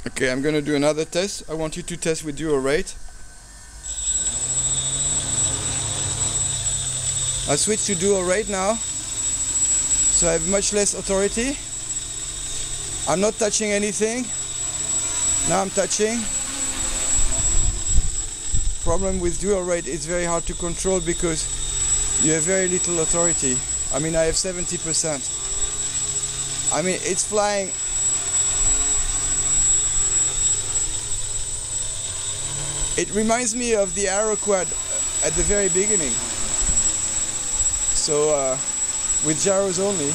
Okay, I'm gonna do another test. I want you to test with dual rate. I switch to dual rate now, so I have much less authority. I'm not touching anything. Now I'm touching. Problem with dual rate, it's very hard to control because you have very little authority. I mean, I have 70%. I mean, it's flying. It reminds me of the Aero Quad at the very beginning. So with gyros only,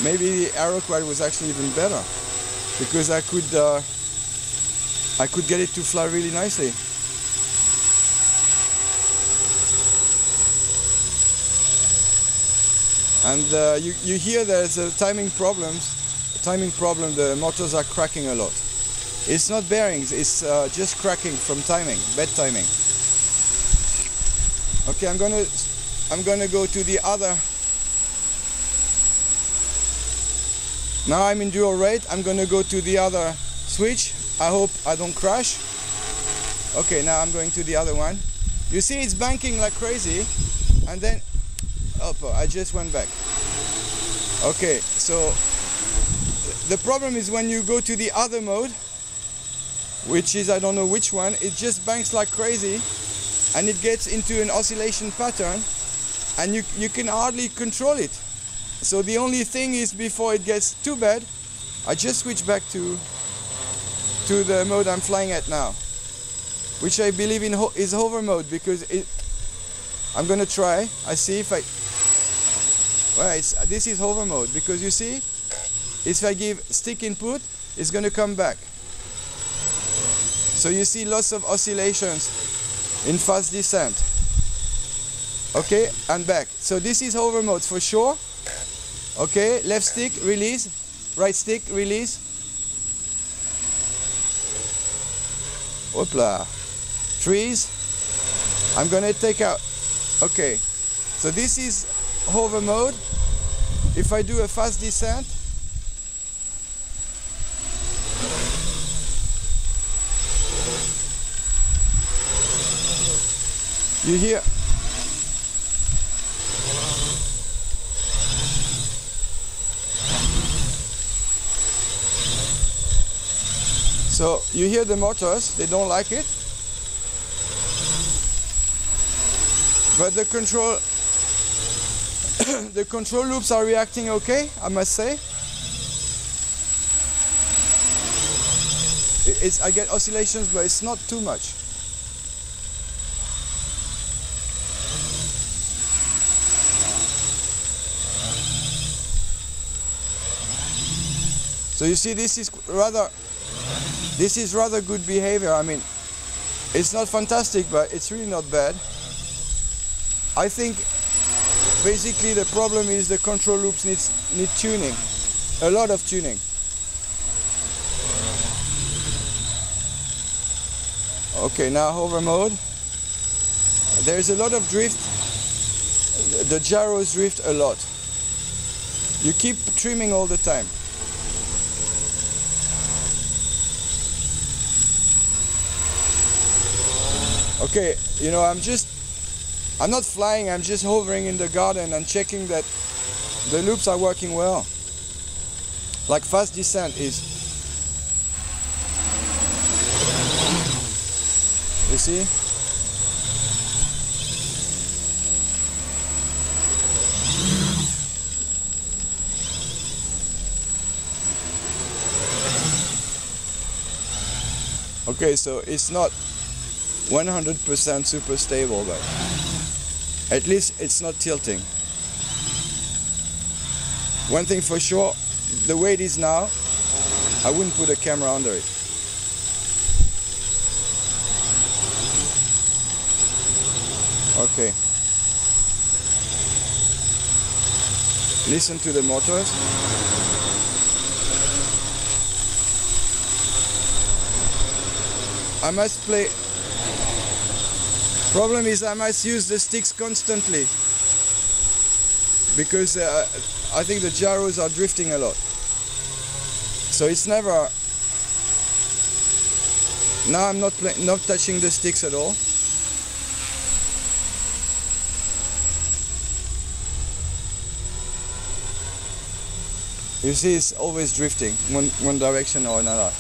maybe the Aero Quad was actually even better because I could get it to fly really nicely. And you hear there's a timing problem. The motors are cracking a lot. It's not bearings, it's just cracking from timing, bad timing. Okay, I'm gonna go to the other. Now I'm in dual rate. I'm gonna go to the other switch. I hope I don't crash. Okay, now I'm going to the other one. You see, it's banking like crazy, and then I just went back. Okay, so the problem is when you go to the other mode, which is I don't know which one, it just banks like crazy and it gets into an oscillation pattern and you can hardly control it. So the only thing is, before it gets too bad, I just switch back to the mode I'm flying at now, which I believe in is hover mode, because I'm gonna try. I see if I this is hover mode, because you see, if I give stick input, it's gonna come back. So you see lots of oscillations in fast descent. Okay, and back. So this is hover mode for sure. Okay, left stick, release. Right stick, release. Hopla. Trees. I'm gonna take out. Okay, so this is hover mode. If I do a fast descent, you hear the motors, they don't like it, but the control the control loops are reacting okay, I must say. I get oscillations, but it's not too much. So you see, this is rather good behavior. I mean, it's not fantastic, but it's really not bad. I think basically the problem is the control loops need tuning, a lot of tuning. Okay, now hover mode. There's a lot of drift. The gyros drift a lot. You keep trimming all the time. Okay, you know, I'm not flying, I'm just hovering in the garden and checking that the loops are working well. Like fast descent is. You see? Okay, so it's not 100% super stable, but at least it's not tilting. One thing for sure, the way it is now, I wouldn't put a camera under it. Okay. Listen to the motors. I must play. Problem is I must use the sticks constantly because I think the gyros are drifting a lot. So it's never. Now I'm not touching the sticks at all. You see, it's always drifting one direction or another.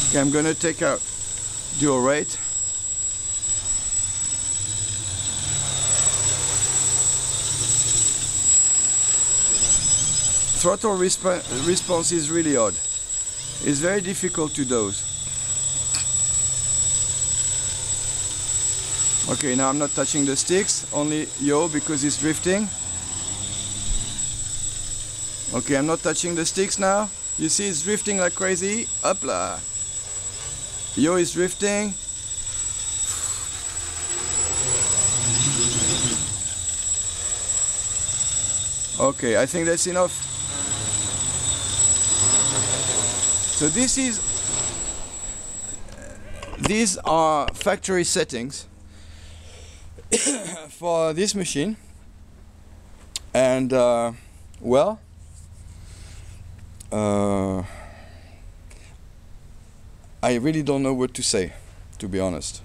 Okay, I'm gonna take out dual rate. Throttle response is really odd. It's very difficult to dose. Okay, now I'm not touching the sticks, only yaw because it's drifting. Okay, I'm not touching the sticks now. You see it's drifting like crazy. Hopla. Yaw is drifting. Okay, I think that's enough. So these are factory settings for this machine, and well, I really don't know what to say, to be honest.